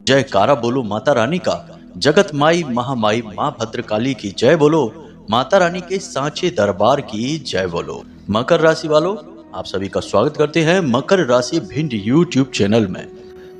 जयकारा बोलो माता रानी का। जगत माई महामाई माँ भद्रकाली की जय बोलो। माता रानी के सांचे दरबार की जय बोलो। मकर राशि वालों, आप सभी का स्वागत करते हैं मकर राशि भिंड यूट्यूब चैनल में।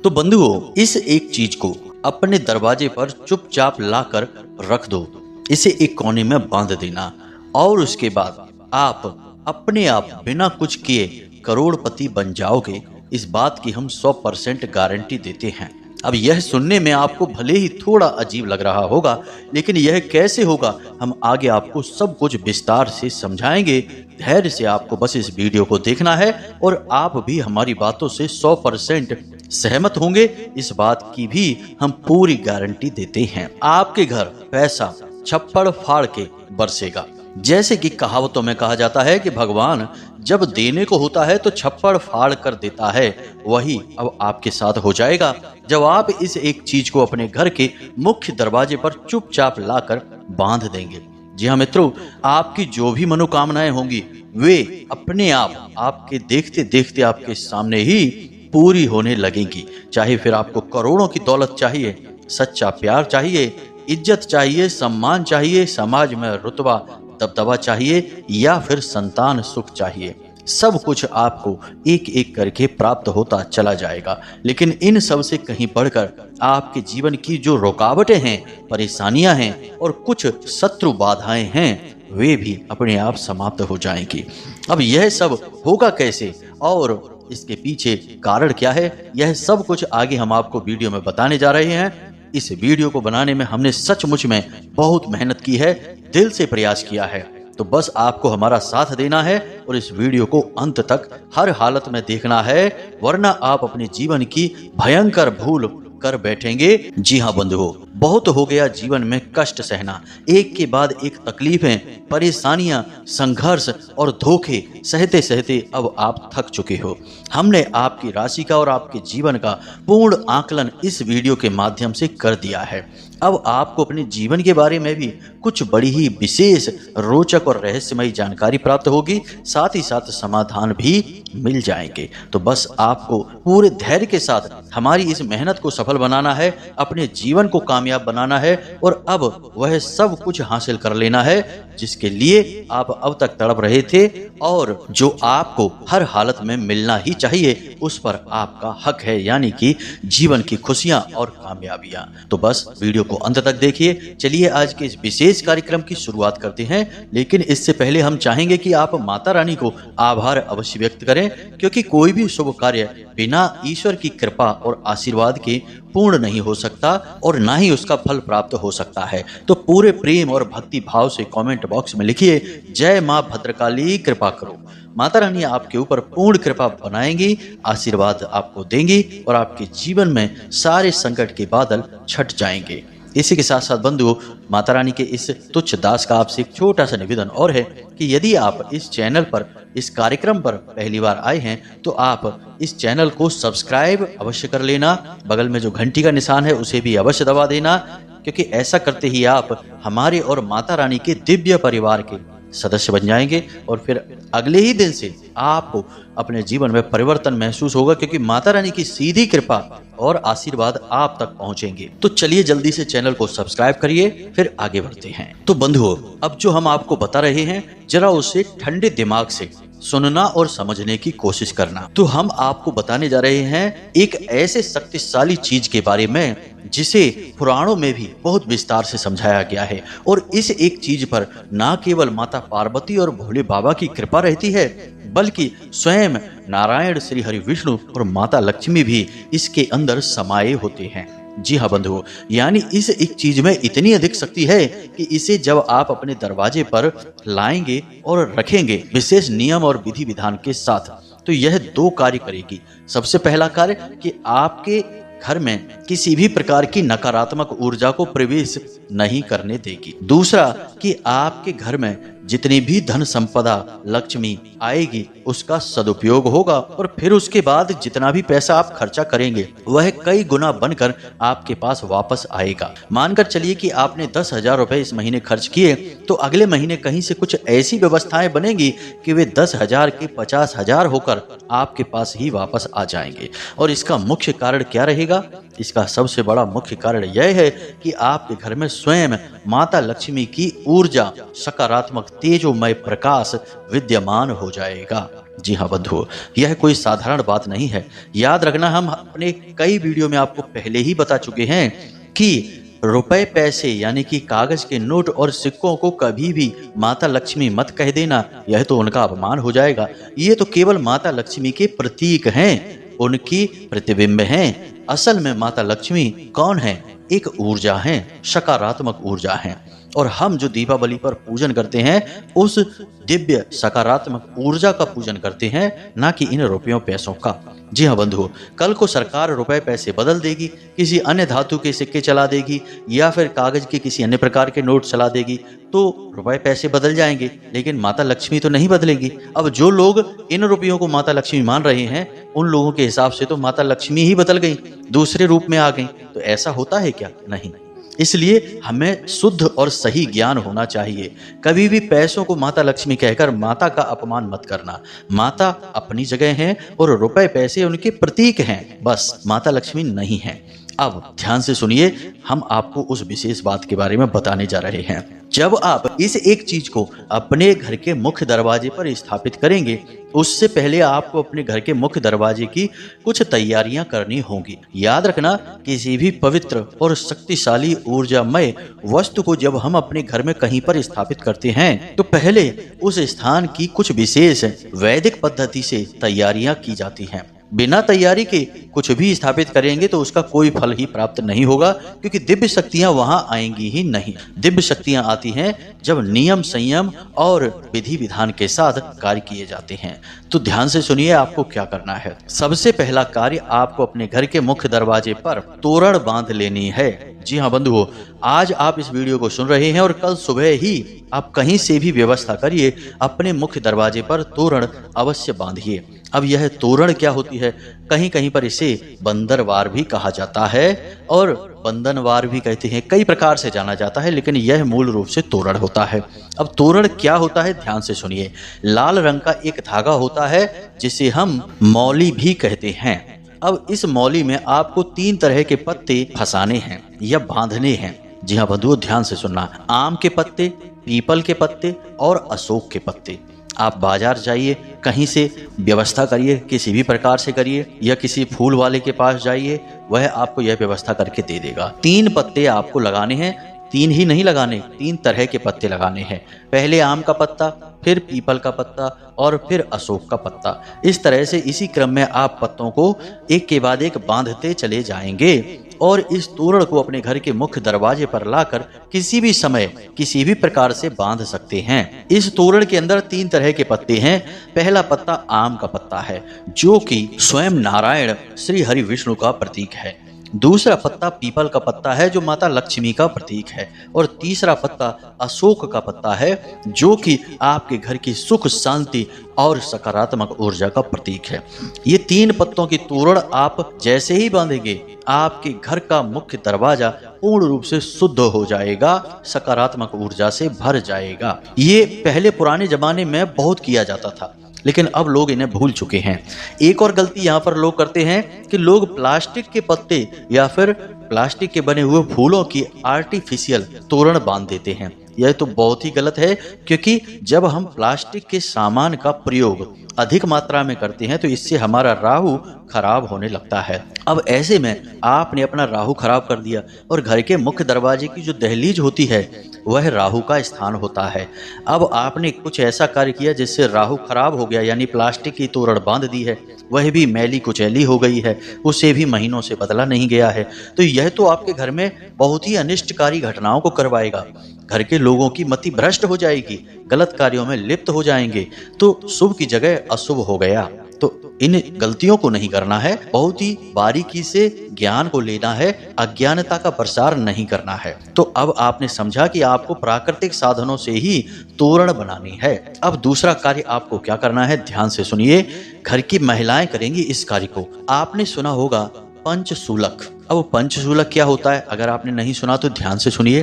तो बंधुओं, इस एक चीज को अपने दरवाजे पर चुपचाप लाकर रख दो, इसे एक कोने में बांध देना और उसके बाद आप अपने आप बिना कुछ किए करोड़पति बन जाओगे। इस बात की हम 100% गारंटी देते हैं। अब यह सुनने में आपको भले ही थोड़ा अजीब लग रहा होगा, लेकिन यह कैसे होगा हम आगे आपको सब कुछ विस्तार से समझाएंगे। धैर्य से आपको बस इस वीडियो को देखना है और आप भी हमारी बातों से 100% सहमत होंगे, इस बात की भी हम पूरी गारंटी देते हैं। आपके घर पैसा छप्पड़ फाड़ के बरसेगा। जैसे कि कहावतों में कहा जाता है कि भगवान जब देने को होता है तो छप्पड़ फाड़ कर देता है, वही अब आपके साथ हो जाएगा जब आप इस एक चीज को अपने घर के मुख्य दरवाजे पर चुपचाप लाकर बांध देंगे। जी हाँ मित्रों, आपकी जो भी मनोकामनाएं होंगी वे अपने आप आपके देखते देखते आपके सामने ही पूरी होने लगेंगी। चाहे फिर आपको करोड़ों की दौलत चाहिए, सच्चा प्यार चाहिए, इज्जत चाहिए, सम्मान चाहिए, समाज में रुतबा दबदबा चाहिए या फिर संतान सुख चाहिए, सब कुछ आपको एक एक करके प्राप्त होता चला जाएगा। लेकिन इन सब से कहीं बढ़कर आपके जीवन की जो रुकावटें हैं, परेशानियां हैं और कुछ शत्रु बाधाएं हैं, वे भी अपने आप समाप्त हो जाएंगी। अब यह सब होगा कैसे और इसके पीछे कारण क्या है, यह सब कुछ आगे हम आपको वीडियो में बताने जा रहे हैं। इस वीडियो को बनाने में हमने सचमुच में बहुत मेहनत की है, दिल से प्रयास किया है। तो बस आपको हमारा साथ देना है और इस वीडियो को अंत तक हर हालत में देखना है, वरना आप अपने जीवन की भयंकर भूल कर बैठेंगे। जी हाँ बंधुओं, बहुत हो गया जीवन में कष्ट सहना, एक के बाद एक तकलीफें, परेशानियां, संघर्ष और धोखे सहते सहते अब आप थक चुके हो। हमने आपकी राशि का और आपके जीवन का पूर्ण आकलन इस वीडियो के माध्यम से कर दिया है। अब आपको अपने जीवन के बारे में भी कुछ बड़ी ही विशेष, रोचक और रहस्यमयी जानकारी प्राप्त होगी, साथ ही साथ समाधान भी मिल जाएंगे। तो बस आपको पूरे धैर्य के साथ हमारी इस मेहनत को सफल बनाना है, अपने जीवन को कामयाब बनाना है और अब वह सब कुछ हासिल कर लेना है जिसके लिए आप अब तक तड़प रहे थे और जो आपको हर हालत में मिलना ही चाहिए, उस पर आपका हक है, यानी कि जीवन की खुशियां और कामयाबियां। तो बस वीडियो को अंत तक देखिए। चलिए आज के इस विशेष कार्यक्रम की शुरुआत करते हैं, लेकिन इससे पहले हम चाहेंगे कि आप माता रानी को आभार अवश्य व्यक्त करें, क्योंकि कोई भी शुभ कार्य बिना ईश्वर की कृपा और आशीर्वाद के पूर्ण नहीं हो सकता और ना ही उसका फल प्राप्त हो सकता है। तो पूरे प्रेम और भक्ति भाव से कमेंट बॉक्स में लिखिए, जय माँ भद्रकाली कृपा करो। माता रानी आपके ऊपर पूर्ण कृपा बनाएंगी, आशीर्वाद आपको देंगी और आपके जीवन में सारे संकट के बादल छट जाएंगे। इसी के साथ साथ बंधुओं, माता रानी के इस तुच्छ दास का आपसे एक छोटा सा निवेदन और है कि यदि आप इस चैनल पर, इस कार्यक्रम पर पहली बार आए हैं तो आप इस चैनल को सब्सक्राइब अवश्य कर लेना, बगल में जो घंटी का निशान है उसे भी अवश्य दबा देना, क्योंकि ऐसा करते ही आप हमारे और माता रानी के दिव्य परिवार के सदस्य बन जाएंगे और फिर अगले ही दिन से आपको अपने जीवन में परिवर्तन महसूस होगा, क्योंकि माता रानी की सीधी कृपा और आशीर्वाद आप तक पहुंचेंगे। तो चलिए जल्दी से चैनल को सब्सक्राइब करिए, फिर आगे बढ़ते हैं। तो बंधुओं, अब जो हम आपको बता रहे हैं जरा उसे ठंडे दिमाग से सुनना और समझने की कोशिश करना। तो हम आपको बताने जा रहे हैं एक ऐसे शक्तिशाली चीज के बारे में जिसे पुराणों में भी बहुत विस्तार से समझाया गया है और इस एक चीज पर ना केवल माता पार्वती और भोले बाबा की कृपा रहती है, बल्कि स्वयं नारायण श्री हरि विष्णु और माता लक्ष्मी भी इसके अंदर समाये होते हैं। जी हाँ बंधुओं, यानी इस एक चीज में इतनी अधिक शक्ति है कि इसे जब आप अपने दरवाजे पर लाएंगे और रखेंगे विशेष नियम और विधि विधान के साथ, तो यह दो कार्य करेगी। सबसे पहला कार्य कि आपके घर में किसी भी प्रकार की नकारात्मक ऊर्जा को प्रवेश नहीं करने देगी। दूसरा कि आपके घर में जितनी भी धन संपदा लक्ष्मी आएगी उसका सदुपयोग होगा और फिर उसके बाद जितना भी पैसा आप खर्चा करेंगे वह कई गुना बनकर आपके पास वापस आएगा। मानकर चलिए कि आपने 10,000 रुपए इस महीने खर्च किए, तो अगले महीने कहीं से कुछ ऐसी व्यवस्थाएं बनेगी कि वे 10,000 के 50,000 होकर आपके पास ही वापस आ जाएंगे। और इसका मुख्य कारण क्या रहेगा? इसका सबसे बड़ा मुख्य कारण यह है कि आपके घर में स्वयं माता लक्ष्मी की ऊर्जा, सकारात्मक तेजोमय प्रकाश विद्यमान हो जाएगा। जी हाँ बंधुओं, यह कोई साधारण बात नहीं है। याद रखना, हम अपने कई वीडियो में आपको पहले ही बता चुके हैं कि रुपए पैसे यानी कि कागज के नोट और सिक्कों को कभी भी माता लक्ष्मी मत कह देना, यह तो उनका अपमान हो जाएगा। ये तो केवल माता लक्ष्मी के प्रतीक हैं, उनकी प्रतिबिंब हैं। असल में माता लक्ष्मी कौन है? एक ऊर्जा है, सकारात्मक ऊर्जा है। और हम जो दीपावली पर पूजन करते हैं उस दिव्य सकारात्मक ऊर्जा का पूजन करते हैं, ना कि इन रुपयों पैसों का। जी हाँ बंधुओं, कल को सरकार रुपए पैसे बदल देगी, किसी अन्य धातु के सिक्के चला देगी या फिर कागज के किसी अन्य प्रकार के नोट चला देगी, तो रुपए पैसे बदल जाएंगे, लेकिन माता लक्ष्मी तो नहीं बदलेगी। अब जो लोग इन रुपयों को माता लक्ष्मी मान रहे हैं, उन लोगों के हिसाब से तो माता लक्ष्मी ही बदल गई, दूसरे रूप में आ गई। तो ऐसा होता है क्या? नहीं। इसलिए हमें शुद्ध और सही ज्ञान होना चाहिए। कभी भी पैसों को माता लक्ष्मी कहकर माता का अपमान मत करना। माता अपनी जगह है और रुपए पैसे उनके प्रतीक हैं, बस माता लक्ष्मी नहीं है। अब ध्यान से सुनिए, हम आपको उस विशेष बात के बारे में बताने जा रहे हैं। जब आप इस एक चीज को अपने घर के मुख्य दरवाजे पर स्थापित करेंगे, उससे पहले आपको अपने घर के मुख्य दरवाजे की कुछ तैयारियां करनी होंगी। याद रखना, किसी भी पवित्र और शक्तिशाली ऊर्जामय वस्तु को जब हम अपने घर में कहीं पर स्थापित करते हैं, तो पहले उस स्थान की कुछ विशेष वैदिक पद्धति से तैयारियां की जाती हैं। बिना तैयारी के कुछ भी स्थापित करेंगे तो उसका कोई फल ही प्राप्त नहीं होगा, क्योंकि दिव्य शक्तियां वहां आएंगी ही नहीं। दिव्य शक्तियां आती हैं जब नियम, संयम और विधि विधान के साथ कार्य किए जाते हैं। तो ध्यान से सुनिए, आपको क्या करना है। सबसे पहला कार्य, आपको अपने घर के मुख्य दरवाजे पर तोरण बांध लेनी है। जी हाँ बंधुओं, आज आप इस वीडियो को सुन रहे हैं और कल सुबह ही आप कहीं से भी व्यवस्था करिए, अपने मुख्य दरवाजे पर तोरण अवश्य बांधिए। अब यह तोरण क्या होती है? कहीं कहीं पर इसे बंदरवार भी कहा जाता है और बंधनवार भी कहते हैं, कई प्रकार से जाना जाता है, लेकिन यह मूल रूप से तोरण होता है। अब तोरण क्या होता है, ध्यान से सुनिए। लाल रंग का एक धागा होता है जिसे हम मौली भी कहते हैं। अब इस मौली में आपको 3 तरह के पत्ते फंसाने हैं या बांधने हैं। जी हाँ बंधुओं, ध्यान से सुनना। आम के पत्ते, पीपल के पत्ते और अशोक के पत्ते। आप बाजार जाइए, कहीं से व्यवस्था करिए, किसी भी प्रकार से करिए, या किसी फूल वाले के पास जाइए, वह आपको यह व्यवस्था करके दे देगा। 3 पत्ते आपको लगाने हैं, 3 ही नहीं लगाने, 3 तरह के पत्ते लगाने हैं। पहले आम का पत्ता, फिर पीपल का पत्ता और फिर अशोक का पत्ता। इस तरह से इसी क्रम में आप पत्तों को एक के बाद एक बांधते चले जाएंगे और इस तोरण को अपने घर के मुख्य दरवाजे पर लाकर किसी भी समय किसी भी प्रकार से बांध सकते हैं। इस तोरण के अंदर 3 तरह के पत्ते हैं। पहला पत्ता आम का पत्ता है, जो कि स्वयं नारायण श्री हरि विष्णु का प्रतीक है। दूसरा पत्ता पीपल का पत्ता है, जो माता लक्ष्मी का प्रतीक है। और तीसरा पत्ता अशोक का पत्ता है, जो कि आपके घर की सुख, शांति और सकारात्मक ऊर्जा का प्रतीक है। ये 3 पत्तों की तोरण आप जैसे ही बांधेंगे, आपके घर का मुख्य दरवाजा पूर्ण रूप से शुद्ध हो जाएगा, सकारात्मक ऊर्जा से भर जाएगा। ये पहले पुराने जमाने में बहुत किया जाता था, लेकिन अब लोग इन्हें भूल चुके हैं। एक और गलती यहाँ पर लोग करते हैं कि लोग प्लास्टिक के पत्ते या फिर प्लास्टिक के बने हुए फूलों की आर्टिफिशियल तोरण बांध देते हैं। यह तो बहुत ही गलत है, क्योंकि जब हम प्लास्टिक के सामान का प्रयोग अधिक मात्रा में करते हैं तो इससे हमारा राहु खराब होने लगता है। अब ऐसे में आपने अपना राहु खराब कर दिया और घर के मुख्य दरवाजे की जो दहलीज होती है वह राहु का स्थान होता है। अब आपने कुछ ऐसा कार्य किया जिससे राहु खराब हो गया, यानी प्लास्टिक की तोरण बांध दी है, वह भी मैली कुचैली हो गई है, उसे भी महीनों से बदला नहीं गया है, तो यह तो आपके घर में बहुत ही अनिष्टकारी घटनाओं को करवाएगा। घर के लोगों की मति भ्रष्ट हो जाएगी, गलत कार्यों में लिप्त हो जाएंगे, तो शुभ की जगह अशुभ हो गया। तो इन गलतियों को नहीं करना है, बहुत ही बारीकी से ज्ञान को लेना है, अज्ञानता का प्रसार नहीं करना है। तो अब आपने समझा कि आपको प्राकृतिक साधनों से ही तोरण बनानी है। अब दूसरा कार्य आपको क्या करना है, ध्यान से सुनिए। घर की महिलाएं करेंगी इस कार्य को। आपने सुना होगा पंचशूलक। अब पंचशूलक क्या होता है, अगर आपने नहीं सुना तो ध्यान से सुनिए।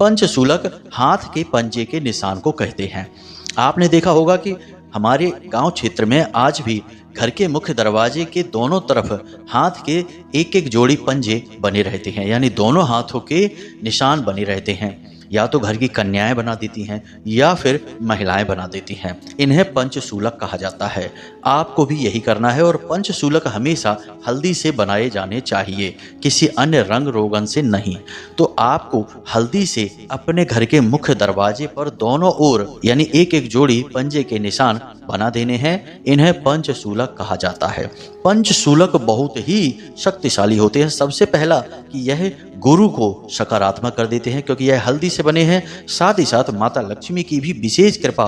पंचशूलक हाथ के पंजे के निशान को कहते हैं। आपने देखा होगा कि हमारे गांव क्षेत्र में आज भी घर के मुख्य दरवाजे के दोनों तरफ हाथ के एक एक जोड़ी पंजे बने रहते हैं, यानी दोनों हाथों के निशान बने रहते हैं। या तो घर की कन्याएं बना देती हैं या फिर महिलाएं बना देती हैं। इन्हें पंचशूलक कहा जाता है। आपको भी यही करना है और पंचशूलक हमेशा हल्दी से बनाए जाने चाहिए, किसी अन्य रंग रोगन से नहीं। तो आपको हल्दी से अपने घर के मुख्य दरवाजे पर दोनों ओर यानी एक एक जोड़ी पंजे के निशान बना देने हैं। इन्हें पंचशूलक कहा जाता है। पंचशूलक बहुत ही शक्तिशाली होते हैं। सबसे पहला कि यह गुरु को सकारात्मक कर देते हैं, क्योंकि यह हल्दी से बने हैं। साथ ही साथ माता लक्ष्मी की भी विशेष कृपा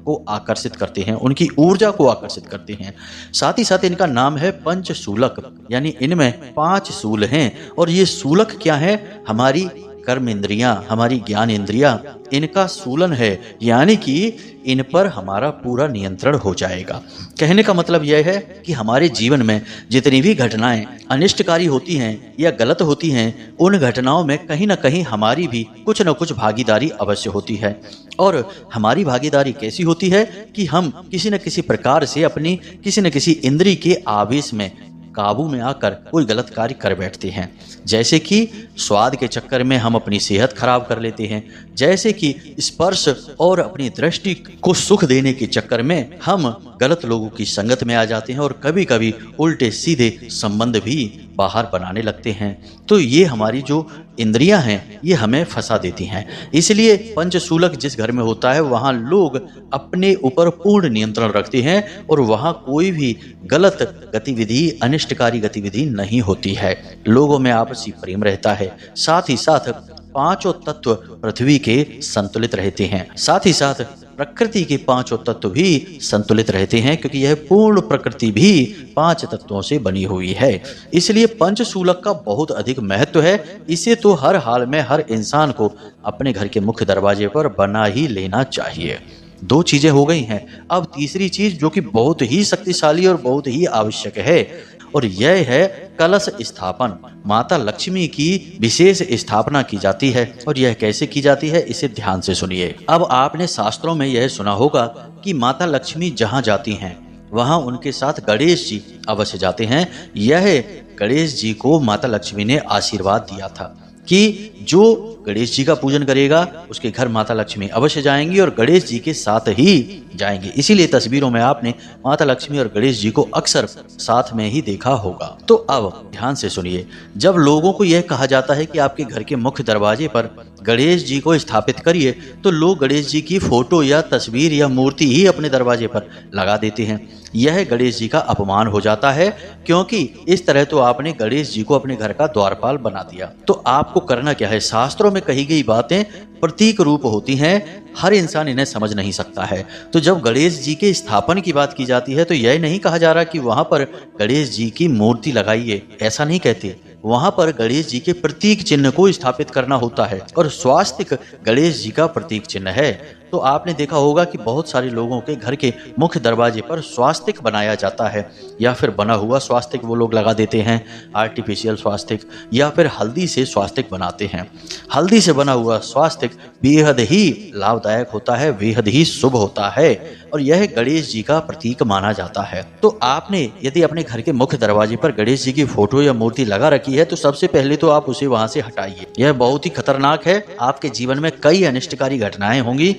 को आकर्षित करते हैं, उनकी ऊर्जा को आकर्षित करते हैं। साथ ही साथ इनका नाम है पंचशूलक, यानी इनमें 5 शूल हैं। और ये शूलक क्या है? हमारी कर्म इंद्रियां, हमारी ज्ञान इंद्रियां, इनका शूलन है, यानी कि इन पर हमारा पूरा नियंत्रण हो जाएगा। कहने का मतलब यह है कि हमारे जीवन में जितनी भी घटनाएं अनिष्टकारी होती हैं या गलत होती हैं, उन घटनाओं में कहीं ना कहीं हमारी भी कुछ न कुछ भागीदारी अवश्य होती है। और हमारी भागीदारी कैसी होती है कि हम किसी न किसी प्रकार से अपनी किसी न किसी इंद्रिय के आवेश में काबू में आकर कोई गलत कार्य कर बैठते हैं। जैसे कि स्वाद के चक्कर में हम अपनी सेहत खराब कर लेते हैं, जैसे कि स्पर्श और अपनी दृष्टि को सुख देने के चक्कर में हम गलत लोगों की संगत में आ जाते हैं और कभी कभी उल्टे सीधे संबंध भी बाहर बनाने लगते हैं। तो ये हमारी जो इंद्रियां हैं ये हमें फंसा देती हैं। इसलिए पंचशूलक जिस घर में होता है वहाँ लोग अपने ऊपर पूर्ण नियंत्रण रखते हैं और वहाँ कोई भी गलत गतिविधि, अनिष्टकारी गतिविधि नहीं होती है। लोगों में आपसी प्रेम रहता है। साथ ही साथ 5 तत्व पृथ्वी के संतुलित रहते हैं। साथ ही साथ प्रकृति के 5 तत्व भी संतुलित रहते हैं, क्योंकि यह पूर्ण प्रकृति भी 5 तत्वों से बनी हुई है। इसलिए पंचशूलक का बहुत अधिक महत्व है। इसे तो हर हाल में हर इंसान को अपने घर के मुख्य दरवाजे पर बना ही लेना चाहिए। 2 चीजें हो गई हैं। अब तीसरी चीज जो कि बहुत ही शक्तिशाली और बहुत ही आवश्यक है, और यह है कलश स्थापन। माता लक्ष्मी की विशेष स्थापना की जाती है। और यह कैसे की जाती है, इसे ध्यान से सुनिए। अब आपने शास्त्रों में यह सुना होगा कि माता लक्ष्मी जहाँ जाती हैं वहाँ उनके साथ गणेश जी अवश्य जाते हैं। यह गणेश जी को माता लक्ष्मी ने आशीर्वाद दिया था कि जो गणेश जी का पूजन करेगा उसके घर माता लक्ष्मी अवश्य जाएंगी और गणेश जी के साथ ही जाएंगे। इसीलिए तस्वीरों में आपने माता लक्ष्मी और गणेश जी को अक्सर साथ में ही देखा होगा। तो अब ध्यान से सुनिए, जब लोगों को यह कहा जाता है कि आपके घर के मुख्य दरवाजे पर गणेश जी को स्थापित करिए, तो लोग गणेश जी की फोटो या तस्वीर या मूर्ति ही अपने दरवाजे पर लगा देते हैं। यह गणेश जी का अपमान हो जाता है, क्योंकि इस तरह तो आपने गणेश जी को अपने घर का द्वारपाल बना दिया। तो आपको करना क्या है? शास्त्रों में कही गई बातें प्रतीक रूप होती हैं, हर इंसान इन्हें समझ नहीं सकता है। तो जब गणेश जी के स्थापन की बात की जाती है तो यह नहीं कहा जा रहा कि वहां पर गणेश जी की मूर्ति लगाइए, ऐसा नहीं कहते। वहां पर गणेश जी के प्रतीक चिन्ह को स्थापित करना होता है, और स्वास्तिक गणेश जी का प्रतीक चिन्ह है। तो आपने देखा होगा कि बहुत सारे लोगों के घर के मुख्य दरवाजे पर स्वास्तिक बनाया जाता है, या फिर बना हुआ स्वास्तिक वो लोग लगा देते हैं, आर्टिफिशियल स्वास्तिक, या फिर हल्दी से स्वास्तिक बनाते हैं। हल्दी से बना हुआ स्वास्तिक बेहद ही लाभदायक होता है, बेहद ही शुभ होता है, और यह गणेश जी का प्रतीक माना जाता है। तो आपने यदि अपने घर के मुख्य दरवाजे पर गणेश जी की फोटो या मूर्ति लगा रखी है तो सबसे पहले तो आप उसे वहां से हटाइए। यह बहुत ही खतरनाक है। आपके जीवन में कई अनिष्टकारी घटनाएं होंगी।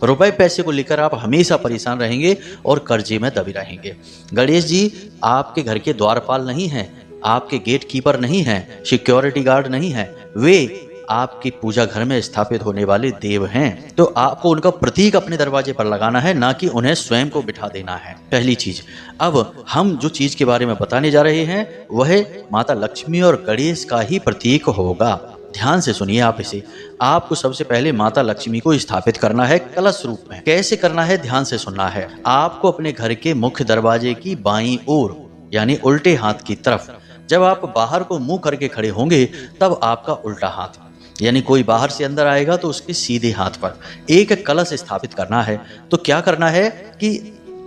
रुपए पैसे को लेकर आप हमेशा परेशान रहेंगे और कर्जे में दबे रहेंगे। गणेश जी आपके घर के द्वारपाल नहीं हैं, आपके गेट कीपर नहीं हैं, सिक्योरिटी गार्ड नहीं हैं, वे आपकी पूजा घर में स्थापित होने वाले देव हैं। तो आपको उनका प्रतीक अपने दरवाजे पर लगाना है, ना कि उन्हें स्वयं को बिठा देना है। पहली चीज। अब हम जो चीज के बारे में बताने जा रहे हैं वह माता लक्ष्मी और गणेश का ही प्रतीक होगा। ध्यान से सुनिए आप इसे। आपको सबसे पहले माता लक्ष्मी को स्थापित करना है कलश रूप में। कैसे करना है, ध्यान से सुनना है। आपको अपने घर के मुख्य दरवाजे की बाईं ओर यानी उल्टे हाथ की तरफ, जब आप बाहर को मुंह करके खड़े होंगे तब आपका उल्टा हाथ, यानी कोई बाहर से अंदर आएगा तो उसके सीधे हाथ पर एक कलश स्थापित करना है। तो क्या करना है कि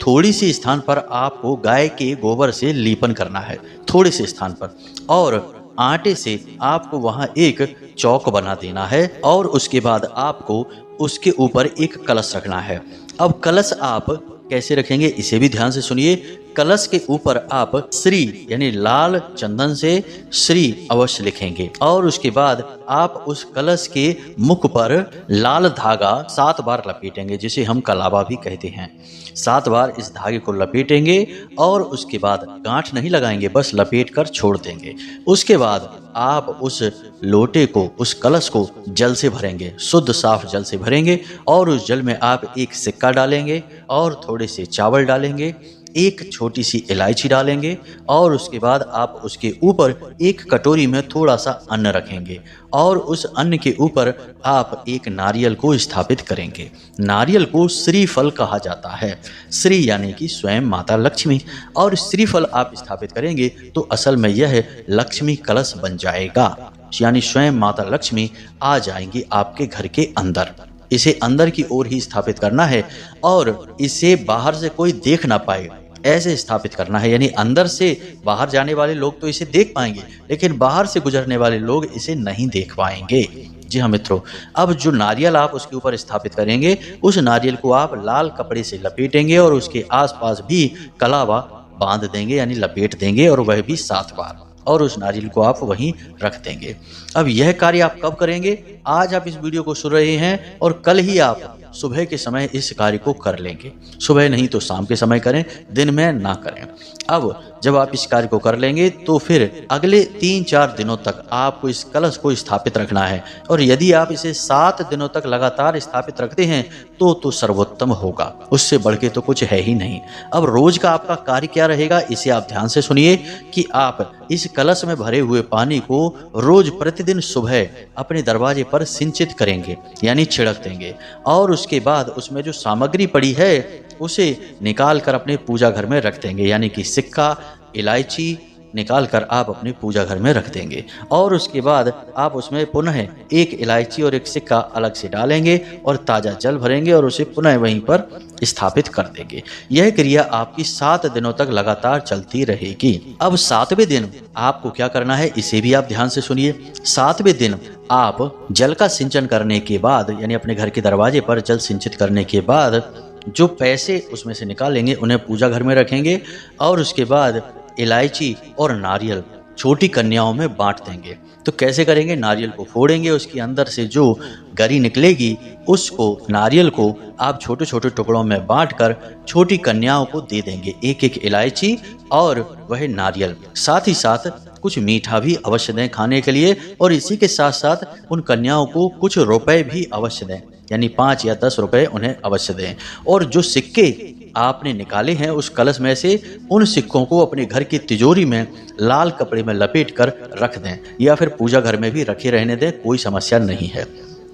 थोड़ी सी स्थान पर आपको गाय के गोबर से लीपन करना है, थोड़े से स्थान पर, और आटे से आपको वहां एक चौक बना देना है, और उसके बाद आपको उसके ऊपर एक कलश रखना है। अब कलश आप कैसे रखेंगे इसे भी ध्यान से सुनिए। कलश के ऊपर आप श्री यानी लाल चंदन से श्री अवश्य लिखेंगे और उसके बाद आप उस कलश के मुख पर लाल धागा 7 बार लपेटेंगे, जिसे हम कलावा भी कहते हैं। 7 बार इस धागे को लपेटेंगे और उसके बाद गांठ नहीं लगाएंगे, बस लपेट कर छोड़ देंगे। उसके बाद आप उस लोटे को, उस कलश को जल से भरेंगे, शुद्ध साफ जल से भरेंगे और उस जल में आप एक सिक्का डालेंगे और थोड़े से चावल डालेंगे, एक छोटी सी इलायची डालेंगे और उसके बाद आप उसके ऊपर एक कटोरी में थोड़ा सा अन्न रखेंगे और उस अन्न के ऊपर आप एक नारियल को स्थापित करेंगे। नारियल को श्रीफल कहा जाता है। श्री यानी कि स्वयं माता लक्ष्मी, और श्रीफल आप स्थापित करेंगे तो असल में यह लक्ष्मी कलश बन जाएगा, यानी स्वयं माता लक्ष्मी आ जाएंगी आपके घर के अंदर। इसे अंदर की ओर ही स्थापित करना है और इसे बाहर से कोई देख ना पाए ऐसे स्थापित करना है, यानी अंदर से बाहर जाने वाले लोग तो इसे देख पाएंगे लेकिन बाहर से गुजरने वाले लोग इसे नहीं देख पाएंगे। जी हाँ मित्रों, अब जो नारियल आप उसके ऊपर स्थापित करेंगे उस नारियल को आप लाल कपड़े से लपेटेंगे और उसके आसपास भी कलावा बांध देंगे यानी लपेट देंगे और वह भी 7 बार, और उस नारियल को आप वहीं रख देंगे। अब यह कार्य आप कब करेंगे? आज आप इस वीडियो को सुन रहे हैं और कल ही आप सुबह के समय इस कार्य को कर लेंगे। सुबह नहीं तो शाम के समय करें, दिन में ना करें। अब जब आप इस कार्य को कर लेंगे तो फिर अगले 3-4 दिनों तक आपको इस कलश को स्थापित रखना है, और यदि आप इसे 7 दिनों तक लगातार स्थापित रखते हैं तो सर्वोत्तम होगा, उससे बढ़ के तो कुछ है ही नहीं। अब रोज का आपका कार्य क्या रहेगा इसे आप ध्यान से सुनिए कि आप इस कलश में भरे हुए पानी को रोज प्रतिदिन सुबह अपने दरवाजे पर सिंचित करेंगे यानी छिड़क देंगे, और उसके बाद उसमें जो सामग्री पड़ी है उसे निकाल कर अपने पूजा घर में रख देंगे, यानी कि सिक्का, इलायची निकाल कर आप अपने पूजा घर में रख देंगे, और उसके बाद आप उसमें पुनः एक इलायची और एक सिक्का अलग से डालेंगे और ताज़ा जल भरेंगे और उसे पुनः वहीं पर स्थापित कर देंगे। यह क्रिया आपकी 7 दिनों तक लगातार चलती रहेगी। अब 7वें दिन आपको क्या करना है इसे भी आप ध्यान से सुनिए। 7वें दिन आप जल का सिंचन करने के बाद यानी अपने घर के दरवाजे पर जल सिंचित करने के बाद जो पैसे उसमें से निकालेंगे उन्हें पूजा घर में रखेंगे, और उसके बाद इलायची और नारियल छोटी कन्याओं में बांट देंगे। तो कैसे करेंगे? नारियल को फोड़ेंगे, उसके अंदर से जो गरी निकलेगी उसको, नारियल को आप छोटे छोटे टुकड़ों में बांटकर छोटी कन्याओं को दे देंगे, एक एक इलायची और वह नारियल। साथ ही साथ कुछ मीठा भी अवश्य दें खाने के लिए, और इसी के साथ साथ उन कन्याओं को कुछ रुपए भी अवश्य दें, यानी 5 या 10 रुपए उन्हें अवश्य दें। और जो सिक्के आपने निकाले हैं उस कलश में से उन सिक्कों को अपने घर की तिजोरी में लाल कपड़े में लपेट कर रख दें, या फिर पूजा घर में भी रखे रहने दें, कोई समस्या नहीं है।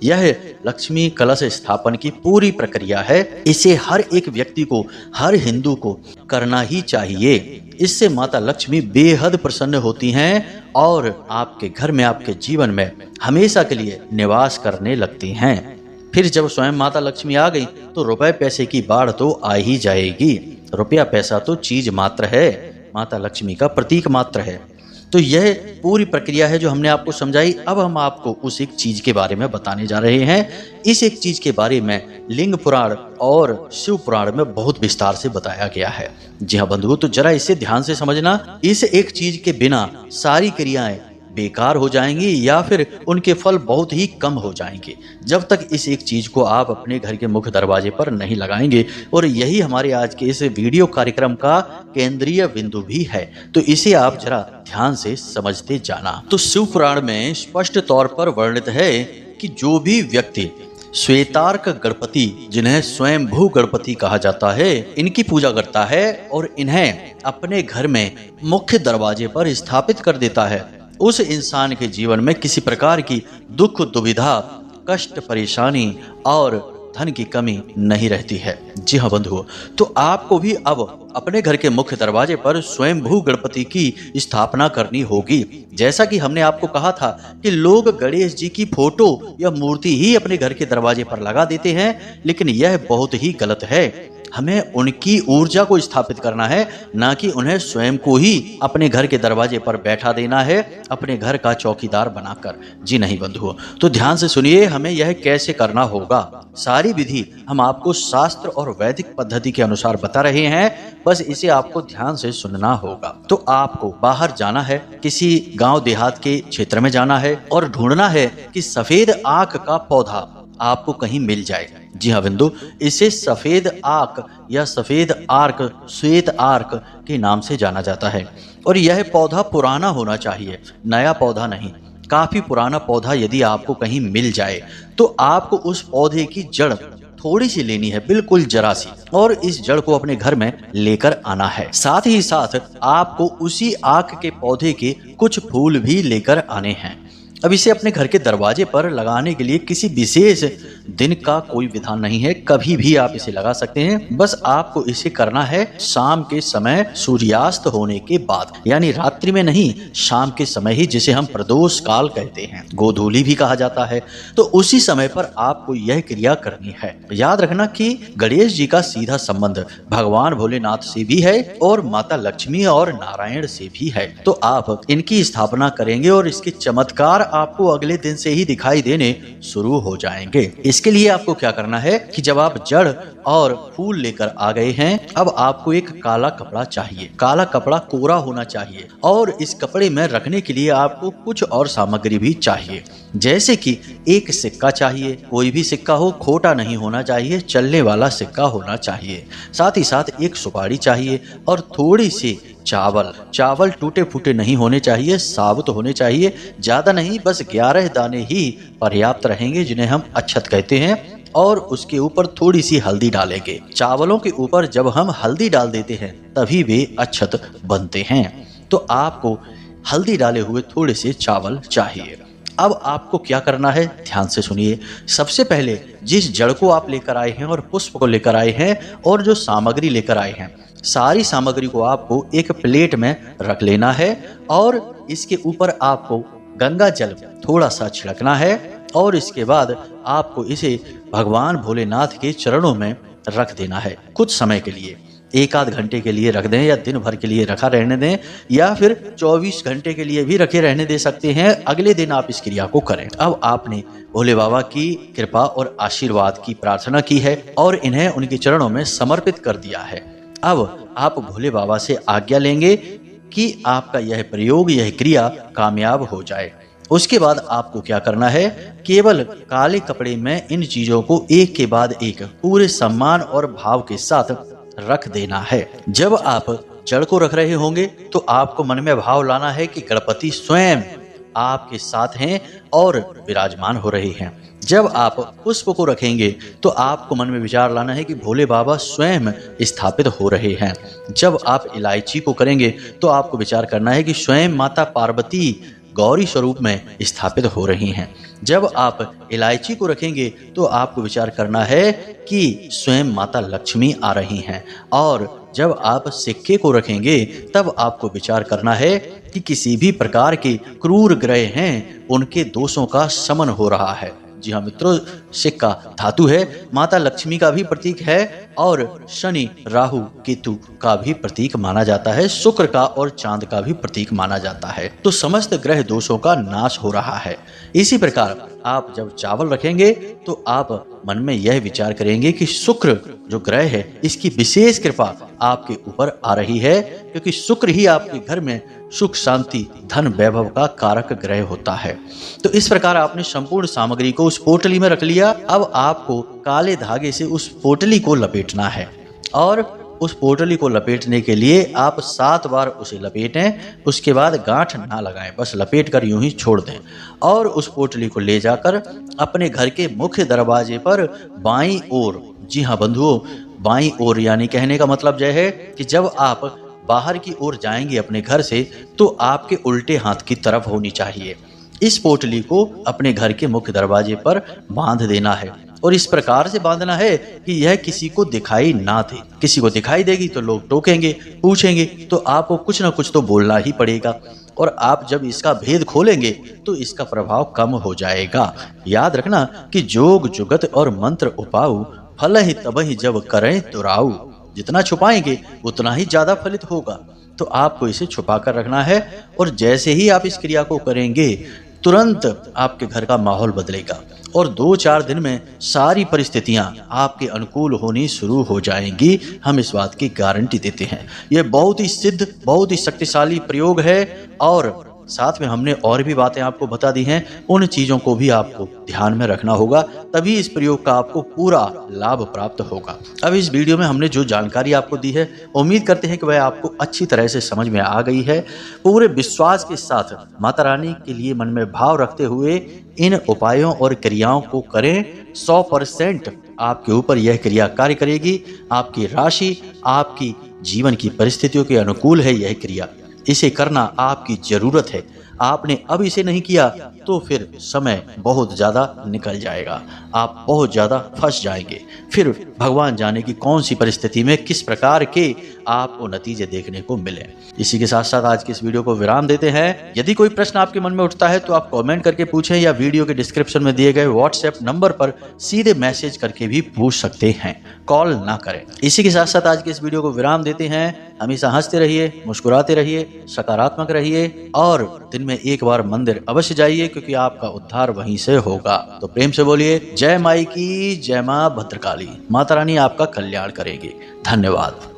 यह लक्ष्मी कलश स्थापन की पूरी प्रक्रिया है। इसे हर एक व्यक्ति को, हर हिंदू को करना ही चाहिए। इससे माता लक्ष्मी बेहद प्रसन्न होती हैं और आपके घर में, आपके जीवन में हमेशा के लिए निवास करने लगती हैं। फिर जब स्वयं माता लक्ष्मी आ गई तो रुपए पैसे की बाढ़ तो आ ही जाएगी। रुपया पैसा तो चीज मात्र है, माता लक्ष्मी का प्रतीक मात्र है। तो यह पूरी प्रक्रिया है जो हमने आपको समझाई। अब हम आपको उस एक चीज के बारे में बताने जा रहे हैं। इस एक चीज के बारे में लिंग पुराण और शिव पुराण में बहुत विस्तार से बताया गया है। जी हाँ बंधुओं, तो जरा इसे ध्यान से समझना। इस एक चीज के बिना सारी क्रियाएं बेकार हो जाएंगी या फिर उनके फल बहुत ही कम हो जाएंगे जब तक इस एक चीज को आप अपने घर के मुख्य दरवाजे पर नहीं लगाएंगे। और यही हमारे आज के इस वीडियो कार्यक्रम का केंद्रीय बिंदु भी है, तो इसे आप जरा ध्यान से समझते जाना। तो शिव पुराण में स्पष्ट तौर पर वर्णित है कि जो भी व्यक्ति श्वेतार्क गणपति, जिन्हें स्वयंभू गणपति कहा जाता है, इनकी पूजा करता है और इन्हें अपने घर में मुख्य दरवाजे पर स्थापित कर देता है, उस इंसान के जीवन में किसी प्रकार की दुख, दुविधा, कष्ट, परेशानी और धन की कमी नहीं रहती है। जी हाँ बंधुओं, तो आपको भी अब अपने घर के मुख्य दरवाजे पर स्वयंभू गणपति की स्थापना करनी होगी। जैसा कि हमने आपको कहा था कि लोग गणेश जी की फोटो या मूर्ति ही अपने घर के दरवाजे पर लगा देते हैं, लेकिन यह बहुत ही गलत है। हमें उनकी ऊर्जा को स्थापित करना है, ना कि उन्हें स्वयं को ही अपने घर के दरवाजे पर बैठा देना है, अपने घर का चौकीदार बनाकर। जी नहीं बंधुओं, तो ध्यान से सुनिए, हमें यह कैसे करना होगा। सारी विधि हम आपको शास्त्र और वैदिक पद्धति के अनुसार बता रहे हैं, बस इसे आपको ध्यान से सुनना होगा। तो आपको बाहर जाना है, किसी गांव देहात के क्षेत्र में जाना है और ढूंढना है कि सफेद आक का पौधा आपको कहीं मिल जाए। जी हाँ बिंदु, इसे सफेद आक या सफेद आर्क, श्वेत आर्क के नाम से जाना जाता है। और यह पौधा पुराना होना चाहिए, नया पौधा नहीं। काफी पुराना पौधा यदि आपको कहीं मिल जाए तो आपको उस पौधे की जड़ थोड़ी सी लेनी है, बिल्कुल जरा सी, और इस जड़ को अपने घर में लेकर आना है। साथ ही साथ आपको उसी आक के पौधे के कुछ फूल भी लेकर आने हैं। अब इसे अपने घर के दरवाजे पर लगाने के लिए किसी विशेष दिन का कोई विधान नहीं है, कभी भी आप इसे लगा सकते हैं। बस आपको इसे करना है शाम के समय, सूर्यास्त होने के बाद, यानी रात्रि में नहीं, शाम के समय ही, जिसे हम प्रदोष काल कहते हैं, गोधूली भी कहा जाता है। तो उसी समय पर आपको यह क्रिया करनी है। याद रखना कि गणेश जी का सीधा संबंध भगवान भोलेनाथ से भी है और माता लक्ष्मी और नारायण से भी है। तो आप इनकी स्थापना करेंगे और इसके चमत्कार आपको अगले दिन से ही दिखाई देने शुरू हो जाएंगे। इसके लिए आपको क्या करना है कि जब आप जड़ और फूल लेकर आ गए हैं, अब आपको एक काला कपड़ा चाहिए। काला कपड़ा कोरा होना चाहिए और इस कपड़े में रखने के लिए आपको कुछ और सामग्री भी चाहिए, जैसे कि एक सिक्का चाहिए। कोई भी सिक्का हो, खोटा नहीं होना चाहिए, चलने वाला सिक्का होना चाहिए। साथ ही साथ एक सुपारी चाहिए और थोड़ी सी चावल टूटे फूटे नहीं होने चाहिए, साबुत होने चाहिए, ज्यादा नहीं, बस 11 दाने ही पर्याप्त रहेंगे, जिन्हें हम अक्षत कहते हैं। और उसके ऊपर थोड़ी सी हल्दी डालेंगे। चावलों के ऊपर जब हम हल्दी डाल देते हैं तभी वे अक्षत बनते हैं। तो आपको हल्दी डाले हुए थोड़े से चावल चाहिए। अब आपको क्या करना है, ध्यान से सुनिए। सबसे पहले जिस जड़ को आप लेकर आए हैं और पुष्प को लेकर आए हैं और जो सामग्री लेकर आए हैं, सारी सामग्री को आपको एक प्लेट में रख लेना है और इसके ऊपर आपको गंगा जल थोड़ा सा छिड़कना है और इसके बाद आपको इसे भगवान भोलेनाथ के चरणों में रख देना है कुछ समय के लिए। 1 आध घंटे के लिए रख दें या दिन भर के लिए रखा रहने दें या फिर 24 घंटे के लिए भी रखे रहने दे सकते हैं। अगले दिन आप इस क्रिया को करें। अब आपने भोले बाबा की कृपा और आशीर्वाद की प्रार्थना की है और इन्हें उनके चरणों में समर्पित कर दिया है। अब आप भोले बाबा से आज्ञा लेंगे कि आपका यह प्रयोग, यह क्रिया कामयाब हो जाए। उसके बाद आपको क्या करना है, केवल काले कपड़े में इन चीजों को एक के बाद एक पूरे सम्मान और भाव के साथ रख देना है। जब आप जड़ को रख रहे होंगे तो आपको मन में भाव लाना है कि गणपति स्वयं आपके साथ हैं और विराजमान हो रहे हैं। जब आप पुष्प को रखेंगे तो आपको मन में विचार लाना है कि भोले बाबा स्वयं स्थापित हो रहे हैं। जब आप इलायची को करेंगे तो आपको विचार करना है कि स्वयं माता पार्वती गौरी स्वरूप में स्थापित हो रही हैं। जब आप इलायची को रखेंगे तो आपको विचार करना है कि स्वयं माता लक्ष्मी आ रही हैं। और जब आप सिक्के को रखेंगे तब आपको विचार करना है कि किसी भी प्रकार के क्रूर ग्रह हैं, उनके दोषों का शमन हो रहा है। जी हाँ मित्रों, सिक्का धातु है, माता लक्ष्मी का भी प्रतीक है और शनि, राहु, केतु का भी प्रतीक माना जाता है, शुक्र का और चांद का भी प्रतीक माना जाता है। तो समस्त ग्रह दोषों का नाश हो रहा है। इसी प्रकार आप जब चावल रखेंगे तो आप मन में यह विचार करेंगे कि शुक्र जो ग्रह है, इसकी विशेष कृपा आपके ऊपर आ रही है, क्योंकि शुक्र ही आपके घर में सुख, शांति, धन, वैभव का कारक ग्रह होता है। तो इस प्रकार आपने संपूर्ण सामग्री को उस पोटली में रख लिया। अब आपको काले धागे से उस पोटली को लपेटना है और उस पोटली को लपेटने के लिए आप 7 बार उसे लपेटें। उसके बाद गांठ ना लगाएं, बस लपेट कर यूं ही छोड़ दें और उस पोटली को ले जाकर अपने घर के मुख्य दरवाजे पर बाईं ओर, जी हाँ बंधुओं, बाईं ओर, यानी कहने का मतलब यह है कि जब आप बाहर की ओर जाएंगे अपने घर से तो आपके उल्टे हाथ की तरफ होनी चाहिए। इस पोटली को अपने घर के मुख्य दरवाजे पर बांध देना है और इस प्रकार से बांधना है कि यह किसी को दिखाई ना दे। किसी को दिखाई देगी तो लोग टोकेंगे, पूछेंगे, तो आपको कुछ ना कुछ तो बोलना ही पड़ेगा और आप जब इसका भेद खोलेंगे तो इसका प्रभाव कम हो जाएगा। याद रखना कि जोग जुगत और मंत्र उपाऊ फल ही तबहि जब करें तुराऊ। जितना छुपाएंगे उतना ही ज्यादा फलित होगा। तो आपको इसे छुपा कर रखना है और जैसे ही आप इस क्रिया को करेंगे तुरंत आपके घर का माहौल बदलेगा और 2-4 दिन में सारी परिस्थितियां आपके अनुकूल होनी शुरू हो जाएंगी। हम इस बात की गारंटी देते हैं। यह बहुत ही सिद्ध, बहुत ही शक्तिशाली प्रयोग है और साथ में हमने और भी बातें आपको बता दी हैं। उन चीजों को भी आपको ध्यान में रखना होगा, तभी इस प्रयोग का आपको पूरा लाभ प्राप्त होगा। अब इस वीडियो में हमने जो जानकारी आपको दी है, उम्मीद करते हैं कि वह आपको अच्छी तरह से समझ में आ गई है। पूरे विश्वास के साथ माता रानी के लिए मन में भाव रखते हुए इन उपायों और क्रियाओं को करें। 100% आपके ऊपर यह क्रिया कार्य करेगी। आपकी राशि, आपकी जीवन की परिस्थितियों के अनुकूल है यह क्रिया। इसे करना आपकी जरूरत है। आपने अब इसे नहीं किया तो फिर समय बहुत ज्यादा निकल जाएगा, आप बहुत ज्यादा फंस जाएंगे। फिर भगवान जाने की कौन सी परिस्थिति में किस प्रकार के आपको नतीजे देखने को मिले। इसी के साथ साथ आज की इस वीडियो को विराम देते हैं। यदि कोई प्रश्न आपके मन में उठता है तो आप कमेंट करके पूछें या वीडियो के डिस्क्रिप्शन में दिए गए व्हाट्सएप नंबर पर सीधे मैसेज करके भी पूछ सकते हैं, कॉल ना करें। इसी के साथ साथ आज के इस वीडियो को विराम देते हैं। हमेशा हंसते रहिए, मुस्कुराते रहिए, सकारात्मक रहिए और दिन में एक बार मंदिर अवश्य जाइए, क्योंकि आपका उद्धार वहीं से होगा। तो प्रेम से बोलिए जय माई की, जय मां भद्रकाली। माता रानी आपका कल्याण करेगी। धन्यवाद।